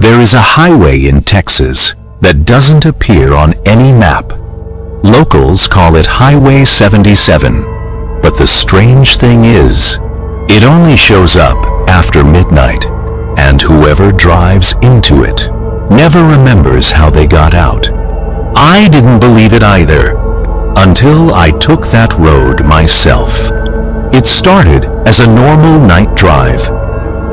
There is a highway in Texas that doesn't appear on any map. Locals call it Highway 77, but the strange thing is, it only shows up after midnight, and whoever drives into it never remembers how they got out. I didn't believe it either, until I took that road myself. It started as a normal night drive.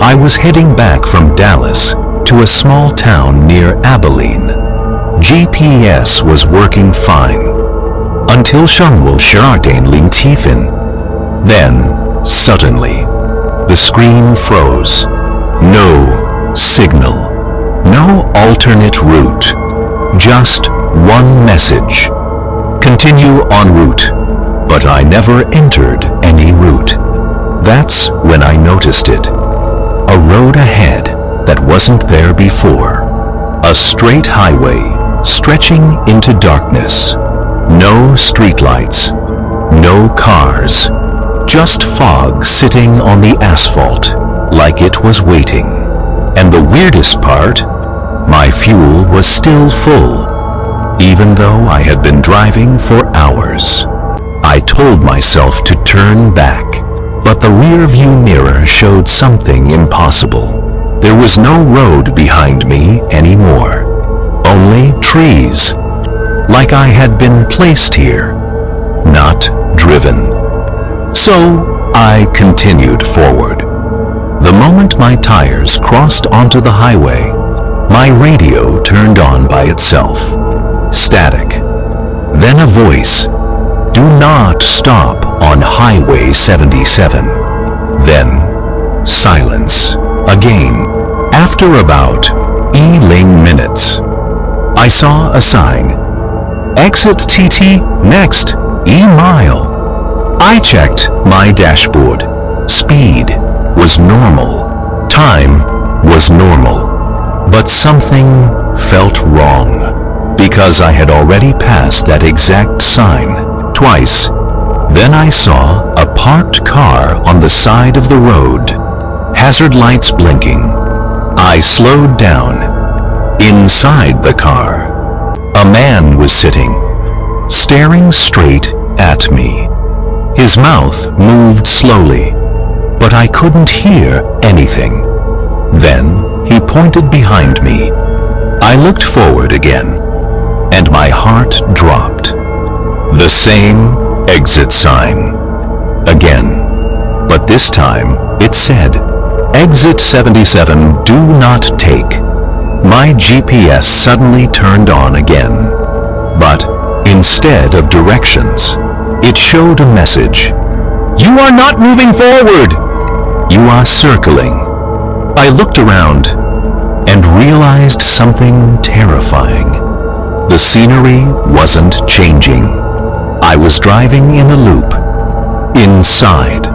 I was heading back from Dallas to a small town near Abilene. GPS was working fine, until Shunwal Sheratain Tiefen. Then, suddenly, the screen froze. No signal, no alternate route, just one message. Continue en route, but I never entered any route. That's when I noticed it. A road ahead that wasn't there before. A straight highway stretching into darkness. No streetlights, no cars, just fog sitting on the asphalt like it was waiting. And the weirdest part, my fuel was still full, even though I had been driving for hours. I told myself to turn back, but the rear view mirror showed something impossible. There was no road behind me anymore, only trees, like I had been placed here, not driven. So I continued forward. The moment my tires crossed onto the highway, my radio turned on by itself. Static. Then a voice. Do not stop on Highway 77. Then silence again. After about E-ling minutes, I saw a sign. Exit TT next E-mile. I checked my dashboard. Speed was normal. Time was normal. But something felt wrong, because I had already passed that exact sign twice. Then I saw a parked car on the side of the road, hazard lights blinking. I slowed down. Inside the car, a man was sitting, staring straight at me. His mouth moved slowly, but I couldn't hear anything. Then he pointed behind me. I looked forward again, and my heart dropped. The same exit sign. Again. But this time it said, Exit 77, do not take. My GPS suddenly turned on again. But instead of directions, it showed a message. You are not moving forward! You are circling. I looked around and realized something terrifying. The scenery wasn't changing. I was driving in a loop. Inside,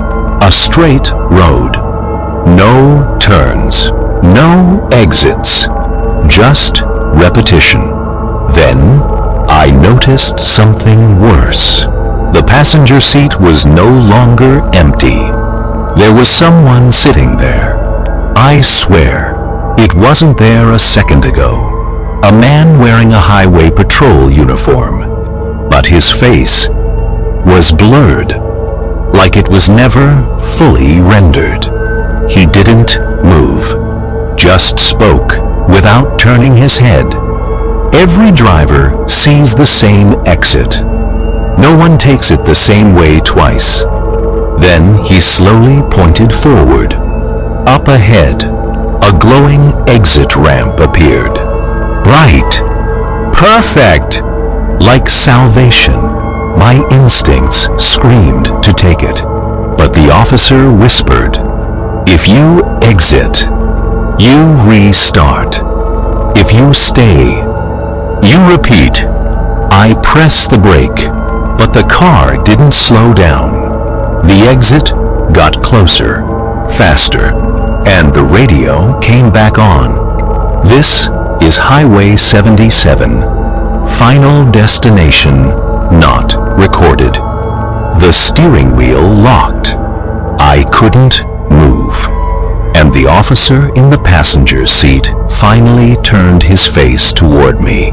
a straight road. No turns, no exits, just repetition. Then I noticed something worse. The passenger seat was no longer empty. There was someone sitting there. I swear, it wasn't there a second ago. A man wearing a highway patrol uniform, but his face was blurred, like it was never fully rendered. He didn't move, just spoke without turning his head. Every driver sees the same exit. No one takes it the same way twice. Then he slowly pointed forward. Up ahead, a glowing exit ramp appeared. Bright, perfect, like salvation. My instincts screamed to take it, but the officer whispered, if you exit, you restart. If you stay, you repeat. I pressed the brake, but the car didn't slow down. The exit got closer, faster, and the radio came back on. This is Highway 77. Final destination not recorded. The steering wheel locked. I couldn't move. and the officer in the passenger seat finally turned his face toward me.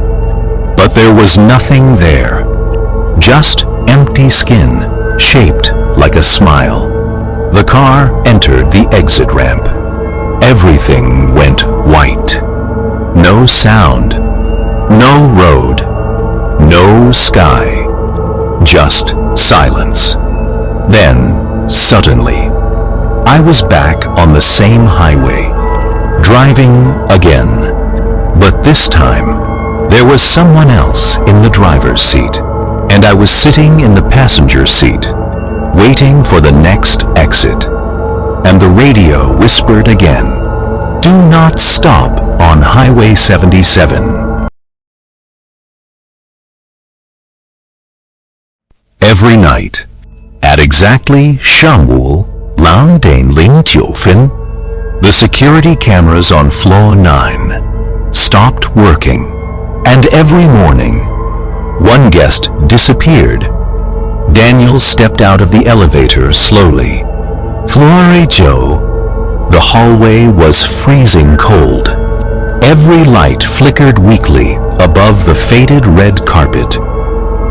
But there was nothing there, just empty skin, shaped like a smile. The car entered the exit ramp. Everything went white. No sound, no road, no sky, just silence. Then, suddenly, I was back on the same highway, driving again. But this time, there was someone else in the driver's seat, and I was sitting in the passenger seat, waiting for the next exit. And the radio whispered again, "Do not stop on Highway 77. Every night, at exactly 上午2:09, the security cameras on floor 9 stopped working, and every morning, one guest disappeared. Daniel stepped out of the elevator slowly. Floor 8. The hallway was freezing cold. Every light flickered weakly above the faded red carpet.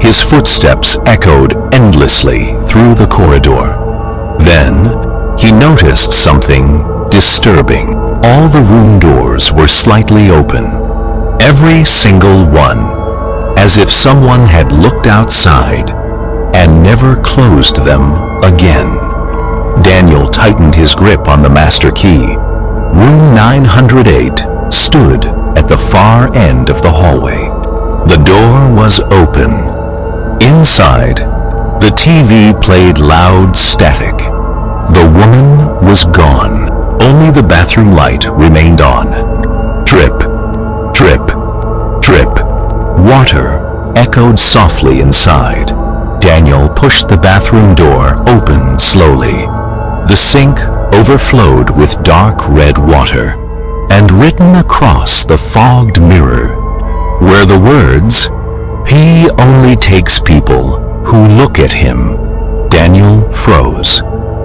His footsteps echoed endlessly through the corridor. Then, he noticed something disturbing. All the room doors were slightly open, every single one, as if someone had looked outside and never closed them again. Daniel tightened his grip on the master key. Room 908 stood at the far end of the hallway. The door was open. Inside, the TV played loud static. The woman was gone. Only the bathroom light remained on. Drip, drip, drip. Water echoed softly inside. Daniel pushed the bathroom door open slowly. The sink overflowed with dark red water, and written across the fogged mirror were the words, "He only takes people who look at him." Daniel froze.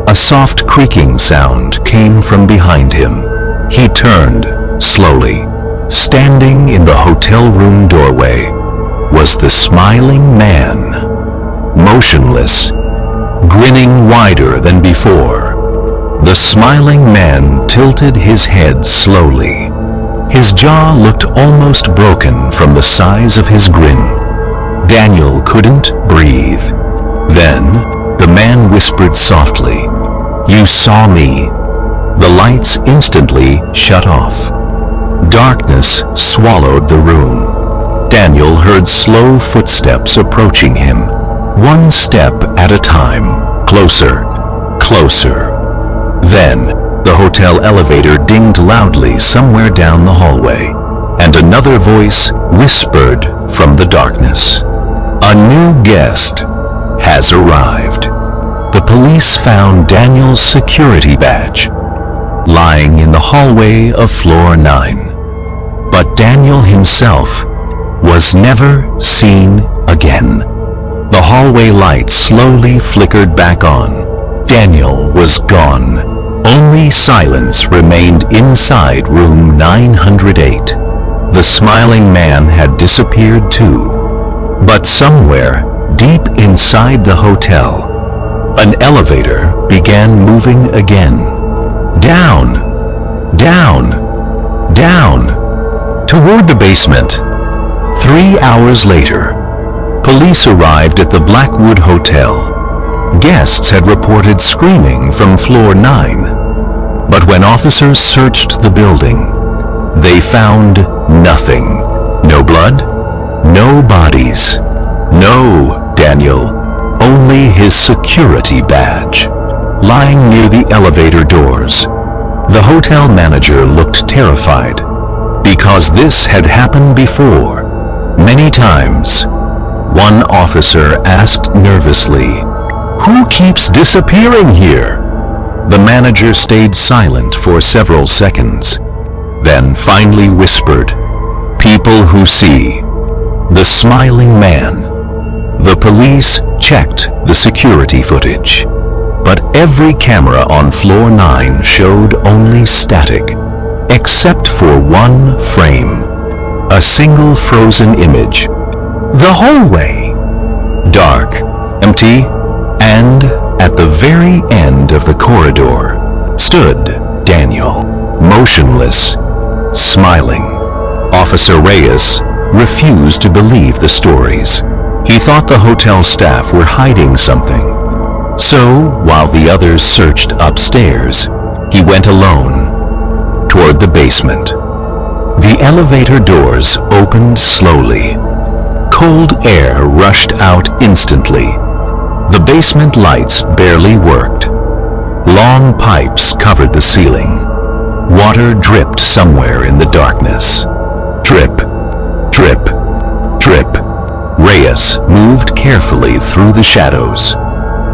A soft creaking sound came from behind him. He turned slowly. Standing in the hotel room doorway was the smiling man, motionless, grinning wider than before. The smiling man tilted his head slowly. His jaw looked almost broken from the size of his grin. Daniel couldn't breathe. Then, the man whispered softly, "You saw me." The lights instantly shut off. Darkness swallowed the room. Daniel heard slow footsteps approaching him, one step at a time, closer, closer. Then, the hotel elevator dinged loudly somewhere down the hallway, and another voice whispered from the darkness, "A new guest has arrived." The police found Daniel's security badge lying in the hallway of floor 9. But Daniel himself was never seen again. The hallway lights slowly flickered back on. Daniel was gone. Only silence remained inside room 908. The smiling man had disappeared too. But somewhere deep inside the hotel, an elevator began moving again. Down, down, down, toward the basement. 3 hours later, police arrived at the Blackwood Hotel. Guests had reported screaming from floor 9, but when officers searched the building, they found nothing. No blood, no bodies, no Daniel, only his security badge, lying near the elevator doors. The hotel manager looked terrified, because this had happened before, many times. One officer asked nervously, "Who keeps disappearing here?" The manager stayed silent for several seconds, then finally whispered, "People who see." The smiling man. The police checked the security footage. But every camera on floor 9 showed only static, except for one frame, a single frozen image. The hallway, dark, empty, and at the very end of the corridor stood Daniel, motionless, smiling. Officer Reyes refused to believe the stories. He thought the hotel staff were hiding something. So, while the others searched upstairs, he went alone toward the basement. The elevator doors opened slowly. Cold air rushed out instantly. The basement lights barely worked. Long pipes covered the ceiling. Water dripped somewhere in the darkness. Drip, drip, drip. Reyes moved carefully through the shadows.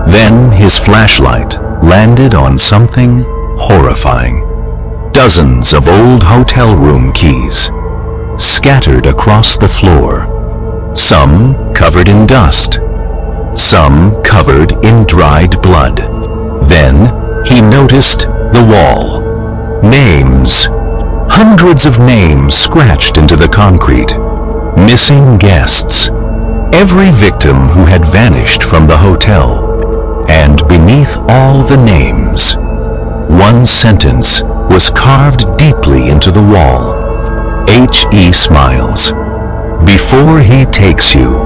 Then his flashlight landed on something horrifying. Dozens of old hotel room keys, scattered across the floor. Some covered in dust, some covered in dried blood. Then he noticed the wall. Names. Hundreds of names scratched into the concrete. Missing guests. Every victim who had vanished from the hotel. And beneath all the names, one sentence was carved deeply into the wall. H.E. Smiles. Before he takes you.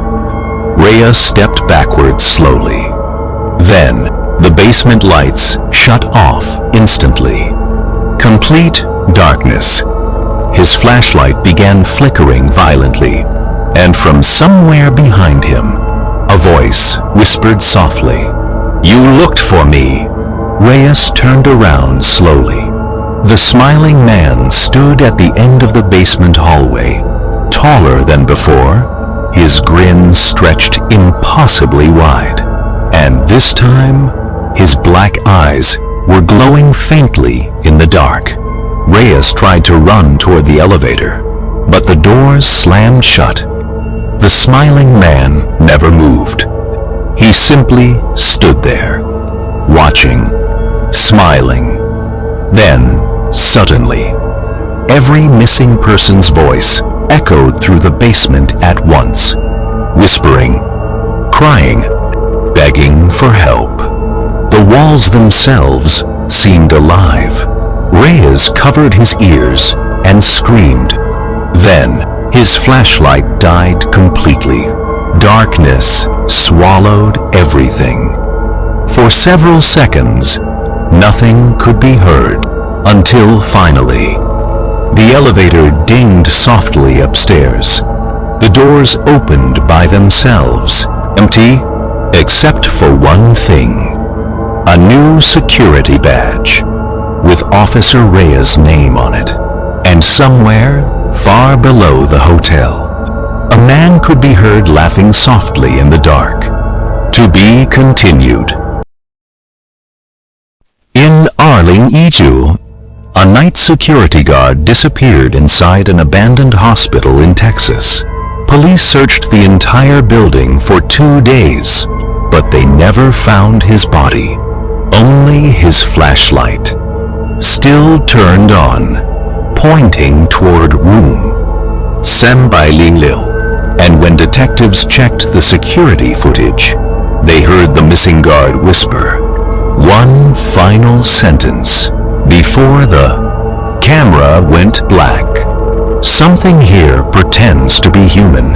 Rhea stepped backwards slowly. Then, the basement lights shut off instantly. Complete darkness. His flashlight began flickering violently, and from somewhere behind him, a voice whispered softly, "You looked for me." Reyes turned around slowly. The smiling man stood at the end of the basement hallway, taller than before, his grin stretched impossibly wide. And this time, his black eyes were glowing faintly in the dark. Reyes tried to run toward the elevator, but the doors slammed shut. The smiling man never moved. He simply stood there, watching, smiling. Then, suddenly, every missing person's voice echoed through the basement at once, whispering, crying, begging for help. The walls themselves seemed alive. Reyes covered his ears and screamed. Then, his flashlight died completely. Darkness swallowed everything. For several seconds, nothing could be heard, until finally, the elevator dinged softly upstairs. The doors opened by themselves, empty except for one thing. A new security badge, with Officer Reyes' name on it. And somewhere, far below the hotel, a man could be heard laughing softly in the dark. To be continued. In Arling, Iju, a night security guard disappeared inside an abandoned hospital in Texas. Police searched the entire building for 2 days, but they never found his body. Only his flashlight, still turned on, pointing toward room Sembailingil. And when detectives checked the security footage, they heard the missing guard whisper one final sentence before the camera went black. Something here pretends to be human.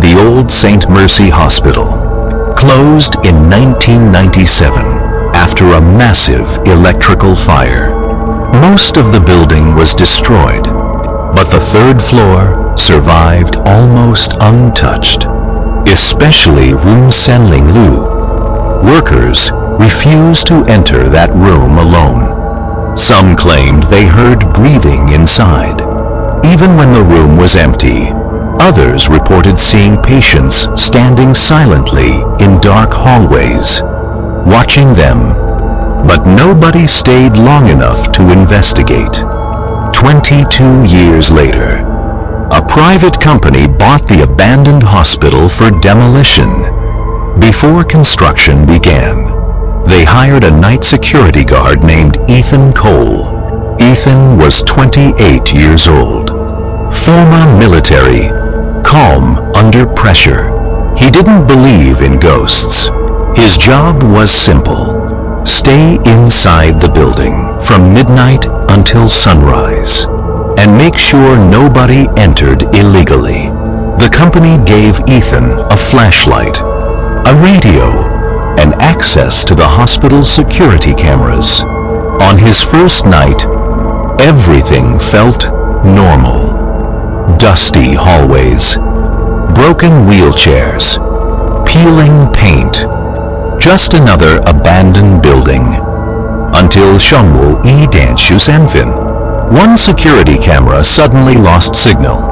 The old St. Marcy Hospital, closed in 1997 after a massive electrical fire. Most of the building was destroyed, but the 3rd floor survived almost untouched, especially room Senlinglu. Workers refused to enter that room alone. Some claimed they heard breathing inside, even when the room was empty. Others reported seeing patients standing silently in dark hallways, watching them, but nobody stayed long enough to investigate. 22 years later, a private company bought the abandoned hospital for demolition before construction began. They hired a night security guard named Ethan Cole. Ethan was 28 years old. Former military, calm under pressure. He didn't believe in ghosts. His job was simple. Stay inside the building from midnight until sunrise and make sure nobody entered illegally. The company gave Ethan a flashlight, a radio, and access to the hospital's security cameras. On his first night, everything felt normal. Dusty hallways, broken wheelchairs, peeling paint. Just another abandoned building. Until Shongwol I Danshu Senfin. One security camera suddenly lost signal.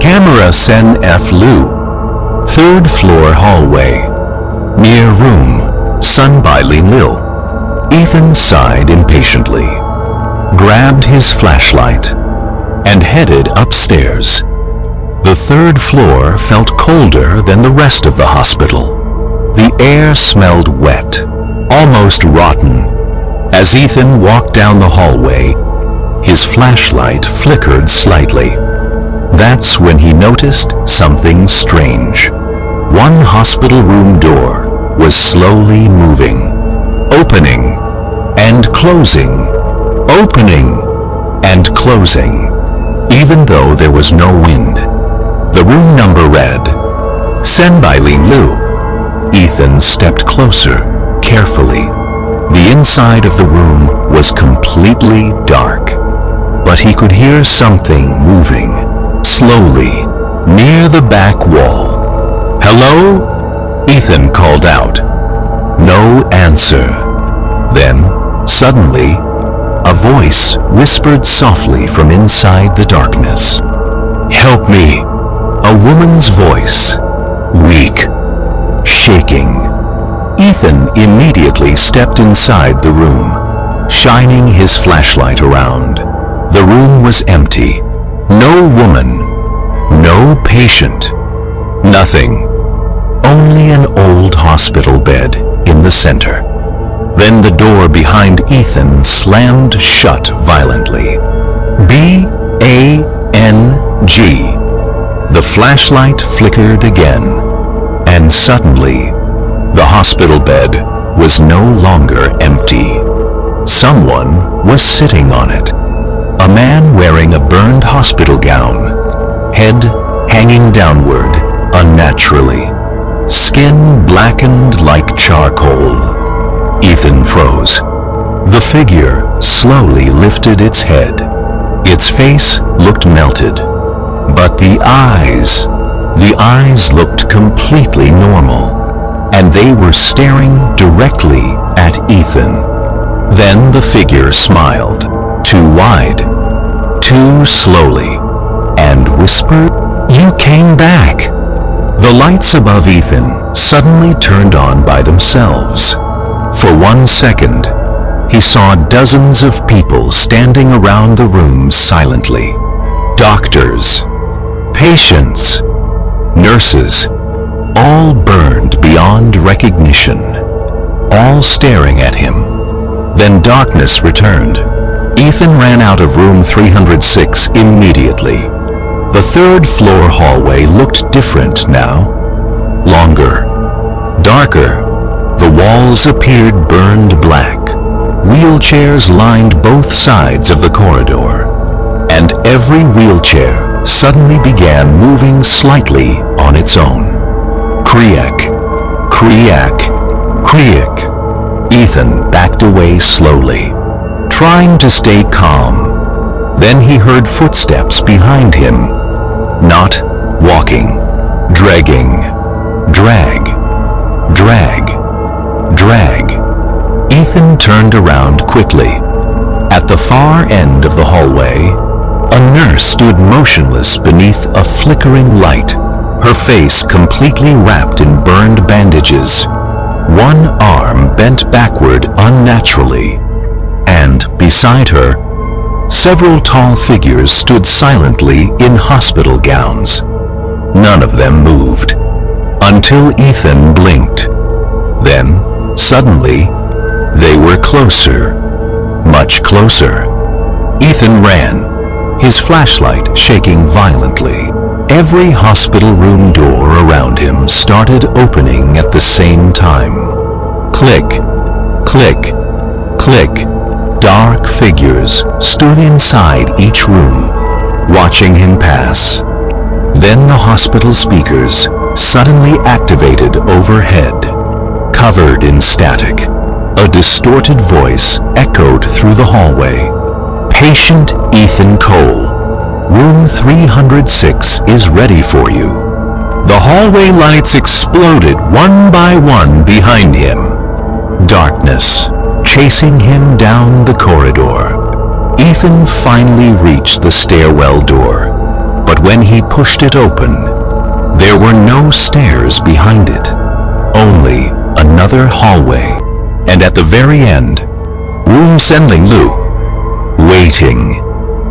Camera Sen F Lu. Third floor hallway. Near room, Sun Bai Lin Lil. Ethan sighed impatiently, grabbed his flashlight, and headed upstairs. The third floor felt colder than the rest of the hospital. The air smelled wet, almost rotten. As Ethan walked down the hallway, his flashlight flickered slightly. That's when he noticed something strange. One hospital room door was slowly moving, opening and closing, opening and closing, even though there was no wind. The room number read, Sen Bai Lin Lu. Ethan stepped closer, carefully. The inside of the room was completely dark, but he could hear something moving, slowly, near the back wall. Hello? Ethan called out. No answer. Then, suddenly, a voice whispered softly from inside the darkness. Help me. A woman's voice, weak, shaking. Ethan immediately stepped inside the room, shining his flashlight around. The room was empty. No woman, no patient, nothing. Only an old hospital bed in the center. Then the door behind Ethan slammed shut violently. B-A-N-G. The flashlight flickered again, and suddenly, the hospital bed was no longer empty. Someone was sitting on it. A man wearing a burned hospital gown, head hanging downward unnaturally, skin blackened like charcoal. Ethan froze. The figure slowly lifted its head. Its face looked melted, but the eyes looked completely normal, and they were staring directly at Ethan. Then the figure smiled, too wide, too slowly, and whispered, "You came back." The lights above Ethan suddenly turned on by themselves. For 1 second, he saw dozens of people standing around the room silently. Doctors, patients, nurses, all burned beyond recognition, all staring at him. Then darkness returned. Ethan ran out of room 306 immediately. The third floor hallway looked different now. Longer, darker. The walls appeared burned black. Wheelchairs lined both sides of the corridor, and every wheelchair suddenly began moving slightly on its own. Kriak, kriak, kriak. Ethan backed away slowly, trying to stay calm. Then he heard footsteps behind him. Not walking, dragging, drag, drag, drag. Ethan turned around quickly. At the far end of the hallway, a nurse stood motionless beneath a flickering light, her face completely wrapped in burned bandages. One arm bent backward unnaturally, and beside her, several tall figures stood silently in hospital gowns. None of them moved, until Ethan blinked. Then, suddenly, They were closer, much closer. Ethan ran, his flashlight shaking violently. Every hospital room door around him started opening at the same time. Click, click, click. Dark figures stood inside each room, watching him pass. Then the hospital speakers suddenly activated overhead. Covered in static, a distorted voice echoed through the hallway. Patient Ethan Cole, room 306 is ready for you. The hallway lights exploded one by one behind him. Darkness chasing him down the corridor. Ethan finally reached the stairwell door, but when he pushed it open, there were no stairs behind it, only another hallway, and at the very end, room Sendling Lu, waiting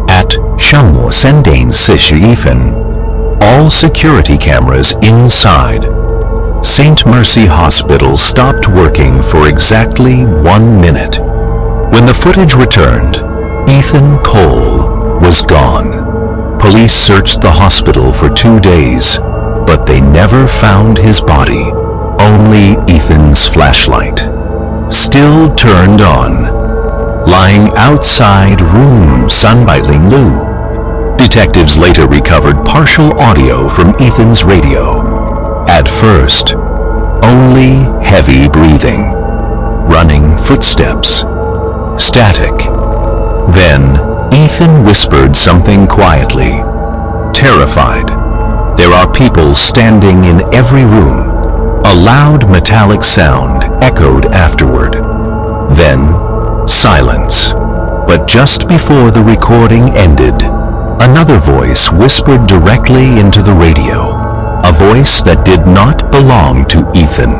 at Shammo Sendain Sish Ethan. All security cameras inside St. Marcy Hospital stopped working for exactly 1 minute. When the footage returned, Ethan Cole was gone. Police searched the hospital for 2 days, but they never found his body. Only Ethan's flashlight, still turned on, lying outside room Sunbailing Lu. Detectives later recovered partial audio from Ethan's radio. At first, only heavy breathing, running footsteps, static. Then, Ethan whispered something quietly, terrified. There are people standing in every room. A loud metallic sound echoed afterward. Then, silence. But just before the recording ended, another voice whispered directly into the radio. A voice that did not belong to Ethan.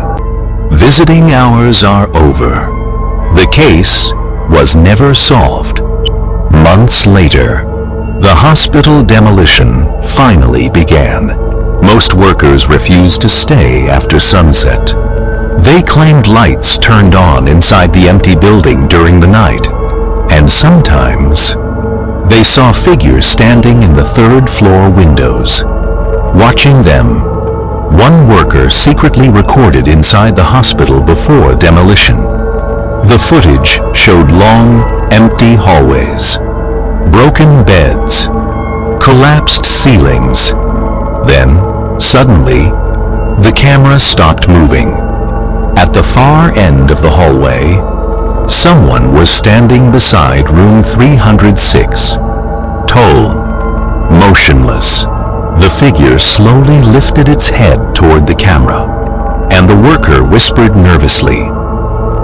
Visiting hours are over. The case was never solved. Months later, the hospital demolition finally began. Most workers refused to stay after sunset. They claimed lights turned on inside the empty building during the night, and sometimes they saw figures standing in the third-floor windows. Watching them, one worker secretly recorded inside the hospital before demolition. The footage showed long, empty hallways, broken beds, collapsed ceilings. Then, suddenly, the camera stopped moving. At the far end of the hallway, someone was standing beside room 306, tall, motionless. The figure slowly lifted its head toward the camera, and the worker whispered nervously,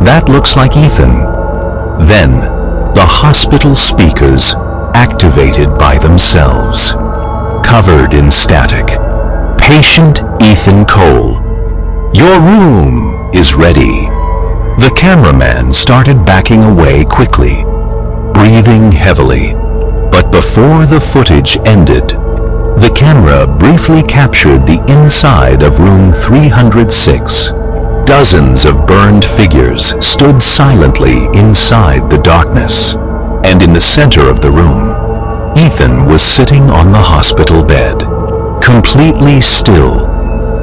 "That looks like Ethan." Then, the hospital speakers activated by themselves. Covered in static, "Patient Ethan Cole, your room is ready." The cameraman started backing away quickly, breathing heavily. But before the footage ended, the camera briefly captured the inside of room 306. Dozens of burned figures stood silently inside the darkness, and in the center of the room, Ethan was sitting on the hospital bed, completely still,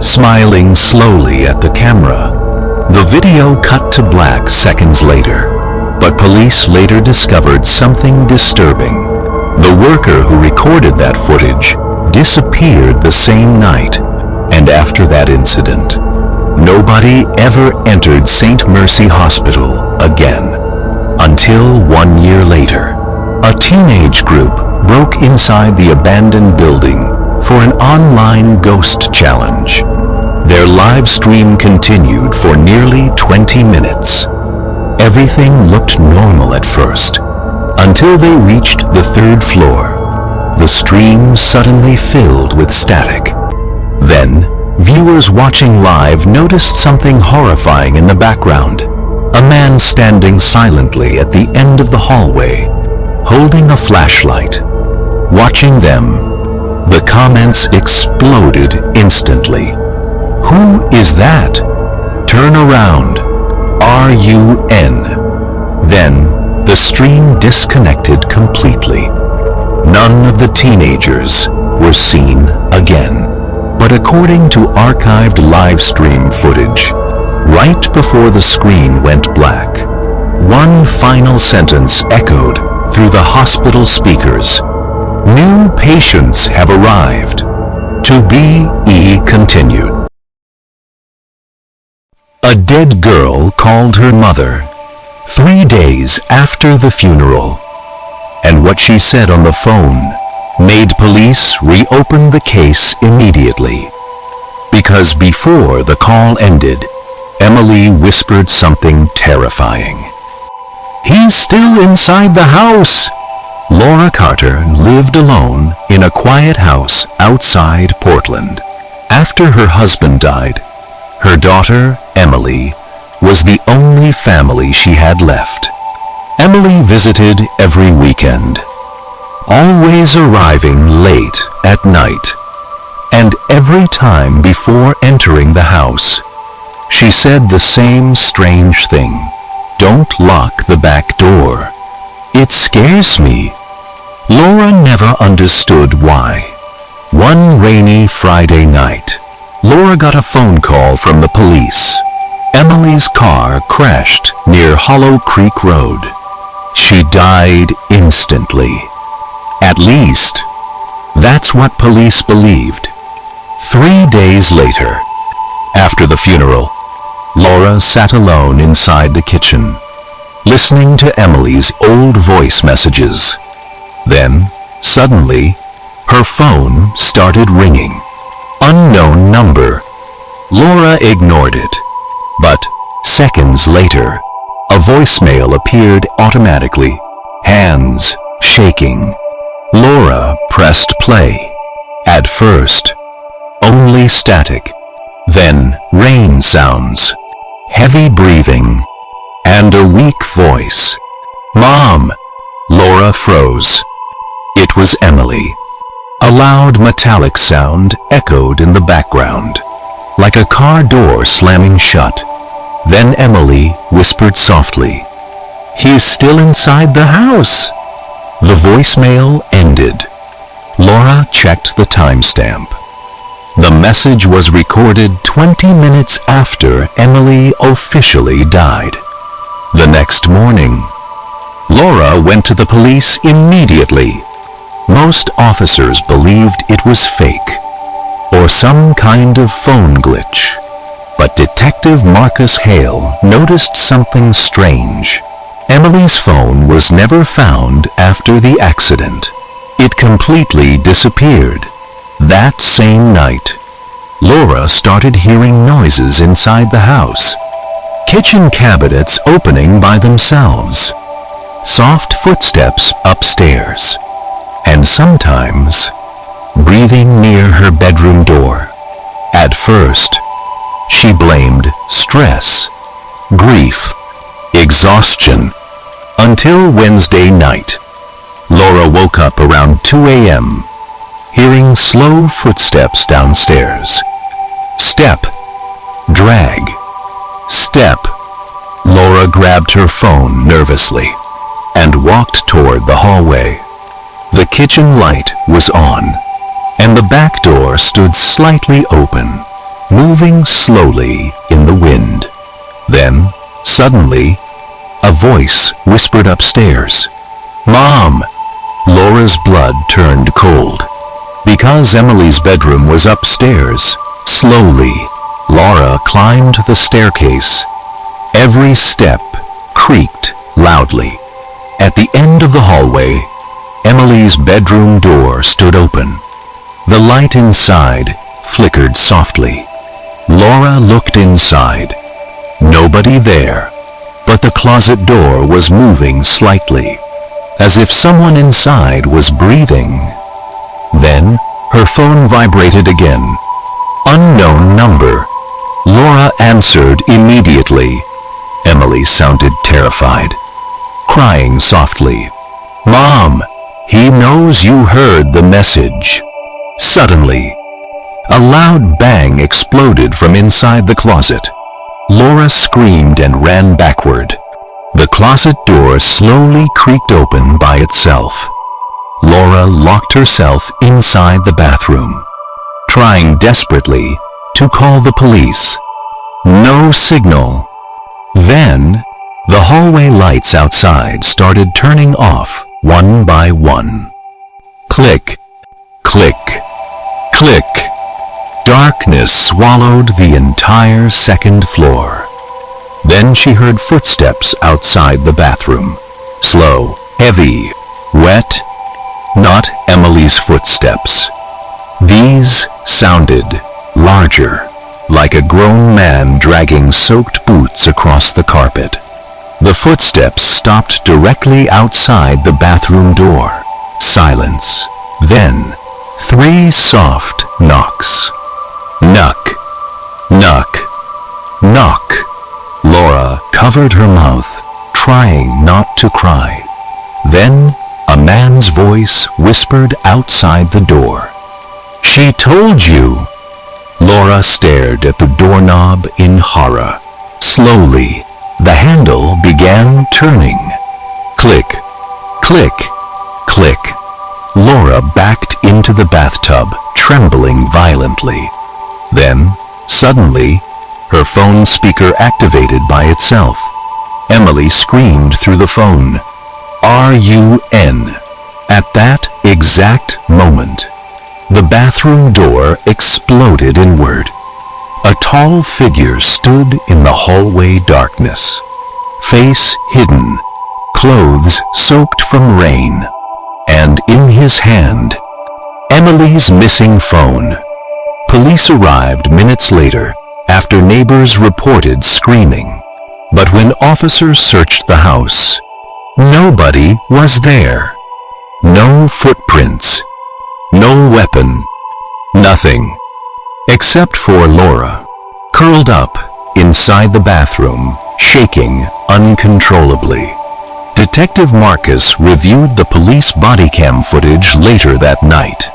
smiling slowly at the camera. The video cut to black seconds later, but police later discovered something disturbing. The worker who recorded that footage disappeared the same night, and after that incident, nobody ever entered St. Marcy Hospital again. Until 1 year later, a teenage group broke inside the abandoned building for an online ghost challenge. Their live stream continued for nearly 20 minutes. Everything looked normal at first, until they reached the third floor. The stream suddenly filled with static. Then, viewers watching live noticed something horrifying in the background. A man standing silently at the end of the hallway, holding a flashlight. Watching them, the comments exploded instantly. "Who is that? Turn around. RUN. Then, the stream disconnected completely. None of the teenagers were seen again. But according to archived live stream footage, right before the screen went black, one final sentence echoed through the hospital speakers. New patients have arrived. To be continued. A dead girl called her mother 3 days after the funeral, and what she said on the phone made police reopen the case immediately. Because before the call ended, Emily whispered something terrifying. "He's still inside the house!" Laura Carter lived alone in a quiet house outside Portland. After her husband died, her daughter, Emily, was the only family she had left. Emily visited every weekend, always arriving late at night, and every time before entering the house, she said the same strange thing: "Don't lock the back door. It scares me." Laura never understood why. One rainy Friday night, Laura got a phone call from the police. Emily's car crashed near Hollow Creek Road. She died instantly. At least, that's what police believed. 3 days later, after the funeral, Laura sat alone inside the kitchen, listening to Emily's old voice messages. Then, suddenly, her phone started ringing. Unknown number. Laura ignored it, but seconds later, a voicemail appeared automatically, hands shaking. Laura pressed play. At first, only static, then rain sounds, heavy breathing, and a weak voice. "Mom!" Laura froze. It was Emily. A loud metallic sound echoed in the background, like a car door slamming shut. Then Emily whispered softly, "He's still inside the house." The voicemail ended. Laura checked the timestamp. The message was recorded 20 minutes after Emily officially died. The next morning, Laura went to the police immediately. Most officers believed it was fake, or some kind of phone glitch. But Detective Marcus Hale noticed something strange. Emily's phone was never found after the accident. It completely disappeared. That same night, Laura started hearing noises inside the house. Kitchen cabinets opening by themselves, soft footsteps upstairs, and sometimes breathing near her bedroom door. At first, she blamed stress, grief, exhaustion, until Wednesday night. Laura woke up around 2 a.m., hearing slow footsteps downstairs. Step, drag, step. Laura grabbed her phone nervously and walked toward the hallway. The kitchen light was on, and the back door stood slightly open, moving slowly in the wind. Then, suddenly, a voice whispered upstairs, "Mom!" Laura's blood turned cold. Because Emily's bedroom was upstairs, slowly, Laura climbed the staircase. Every step creaked loudly. At the end of the hallway, Emily's bedroom door stood open. The light inside flickered softly. Laura looked inside. Nobody there, but the closet door was moving slightly, as if someone inside was breathing. Then, her phone vibrated again. Unknown number. Laura answered immediately. Emily sounded terrified, crying softly, "Mom, he knows you heard the message." Suddenly, a loud bang exploded from inside the closet. Laura screamed and ran backward. The closet door slowly creaked open by itself. Laura locked herself inside the bathroom, trying desperately to call the police. No signal. Then, the hallway lights outside started turning off one by one. Click, click, click. Darkness swallowed the entire second floor. Then she heard footsteps outside the bathroom. Slow, heavy, wet. Not Emily's footsteps. These sounded larger, like a grown man dragging soaked boots across the carpet. The footsteps stopped directly outside the bathroom door. Silence. Then, 3 soft knocks. Knock, knock, knock. Laura covered her mouth, trying not to cry. Then, a man's voice whispered outside the door. "She told you." Laura stared at the doorknob in horror. Slowly, the handle began turning. Click, click, click. Laura backed into the bathtub, trembling violently. Then, suddenly, her phone speaker activated by itself. Emily screamed through the phone, "R-U-N." At that exact moment, the bathroom door exploded inward. A tall figure stood in the hallway darkness, face hidden, clothes soaked from rain, and in his hand, Emily's missing phone. Police arrived minutes later after neighbors reported screaming. But when officers searched the house, nobody was there. No footprints, no weapon, nothing, except for Laura, curled up inside the bathroom, shaking uncontrollably. Detective Marcus reviewed the police body cam footage later that night.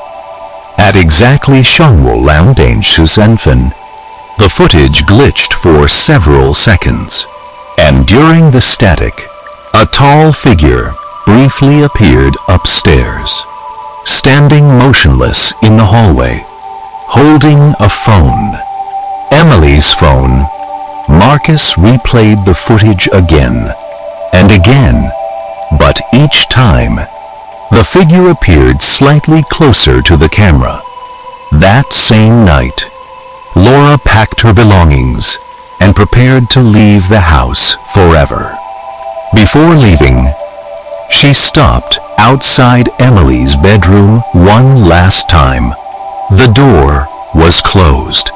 At exactly 20:15, the footage glitched for several seconds, and during the static, a tall figure briefly appeared upstairs, standing motionless in the hallway, holding a phone. Emily's phone. Marcus replayed the footage again and again, but each time, the figure appeared slightly closer to the camera. That same night, Laura packed her belongings and prepared to leave the house forever. Before leaving, she stopped outside Emily's bedroom one last time. The door was closed.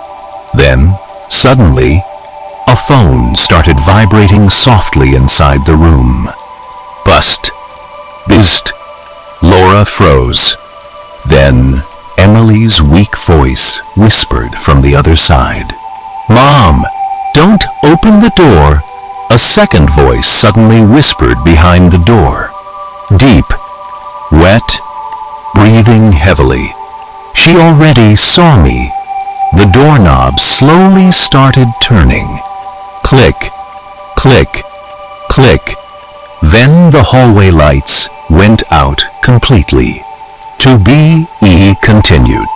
Then, suddenly, a phone started vibrating softly inside the room. Bust. Bist. Laura froze. Then, Emily's weak voice whispered from the other side. "Mom, don't open the door." A second voice suddenly whispered behind the door. Deep, wet, breathing heavily. "She already saw me." The doorknob slowly started turning. Click, click, click. Then the hallway lights went out completely. To be continued.